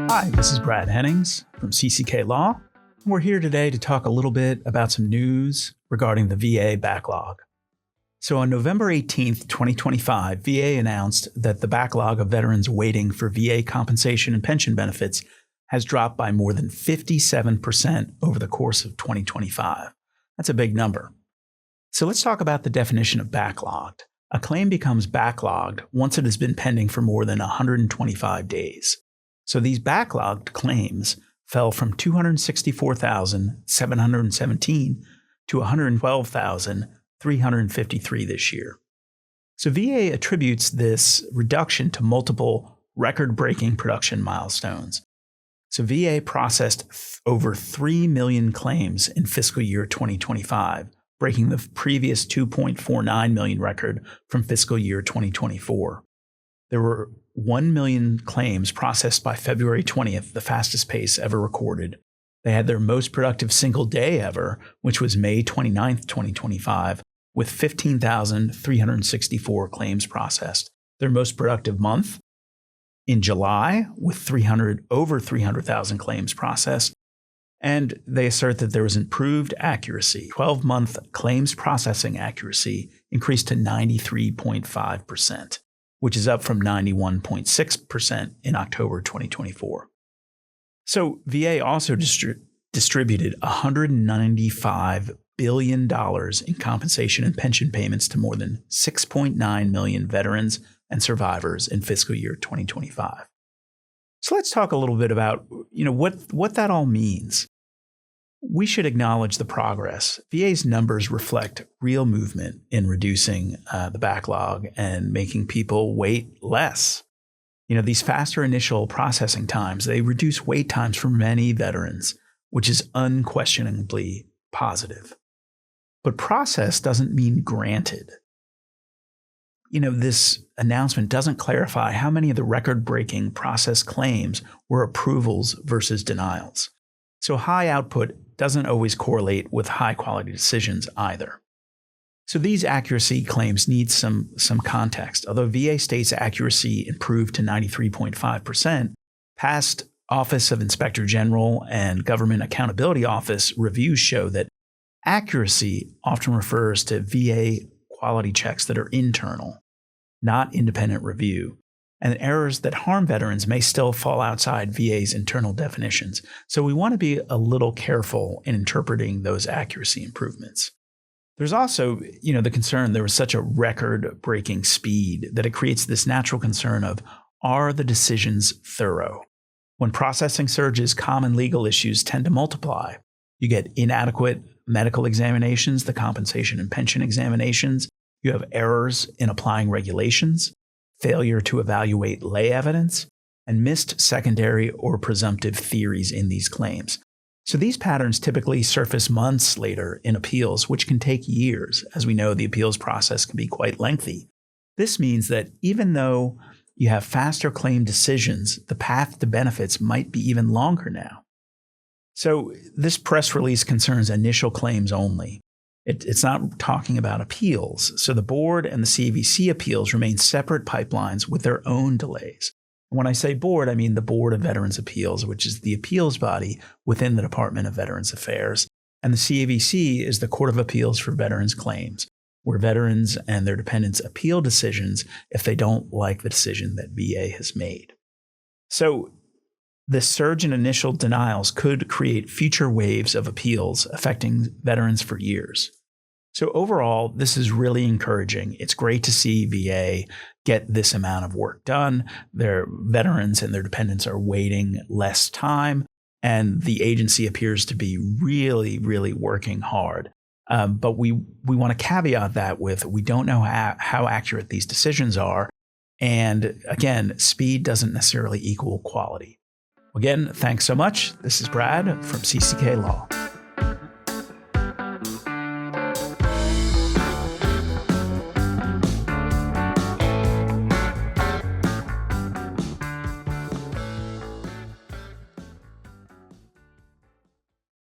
Hi, this is Brad Hennings from CCK Law. We're here today to talk a little bit about some news regarding the VA backlog. So on November 18th, 2025, VA announced that the backlog of veterans waiting for VA compensation and pension benefits has dropped by more than 57% over the course of 2025. That's a big number. So let's talk about the definition of backlogged. A claim becomes backlogged once it has been pending for more than 125 days. So these backlogged claims fell from 264,717 to 112,353 this year. So VA attributes this reduction to multiple record-breaking production milestones. So VA processed over 3 million claims in fiscal year 2025, breaking the previous 2.49 million record from fiscal year 2024. There were 1 million claims processed by February 20th, the fastest pace ever recorded. They had their most productive single day ever, which was May 29th, 2025, with 15,364 claims processed. Their most productive month in July, with over 300,000 claims processed. And they assert that there was improved accuracy. 12-month claims processing accuracy increased to 93.5%. which is up from 91.6% in October 2024. So VA also distributed $195 billion in compensation and pension payments to more than 6.9 million veterans and survivors in fiscal year 2025. So let's talk a little bit about what that all means. We should acknowledge the progress. VA's numbers reflect real movement in reducing the backlog and making people wait less. These faster initial processing times, they reduce wait times for many veterans, which is unquestionably positive. But process doesn't mean granted. This announcement doesn't clarify how many of the record-breaking process claims were approvals versus denials. So high output doesn't always correlate with high-quality decisions either. So these accuracy claims need some context. Although VA states accuracy improved to 93.5%, past Office of Inspector General and Government Accountability Office reviews show that accuracy often refers to VA quality checks that are internal, not independent review. And errors that harm veterans may still fall outside VA's internal definitions. So we want to be a little careful in interpreting those accuracy improvements. There's also, the concern there was such a record-breaking speed that it creates this natural concern of, are the decisions thorough? When processing surges, common legal issues tend to multiply. You get inadequate medical examinations, the compensation and pension examinations. You have errors in applying regulations, failure to evaluate lay evidence, and missed secondary or presumptive theories in these claims. So these patterns typically surface months later in appeals, which can take years. As we know, the appeals process can be quite lengthy. This means that even though you have faster claim decisions, the path to benefits might be even longer now. So this press release concerns initial claims only. It's not talking about appeals. So the board and the CVC appeals remain separate pipelines with their own delays. When I say board, I mean the Board of Veterans Appeals, which is the appeals body within the Department of Veterans Affairs. And the CVC is the Court of Appeals for Veterans Claims, where veterans and their dependents appeal decisions if they don't like the decision that VA has made. So this surge in initial denials could create future waves of appeals affecting veterans for years. So overall, this is really encouraging. It's great to see VA get this amount of work done. Their veterans and their dependents are waiting less time, and the agency appears to be really, really working hard. But we want to caveat that with we don't know how accurate these decisions are. And again, speed doesn't necessarily equal quality. Again, thanks so much. This is Brad from CCK Law.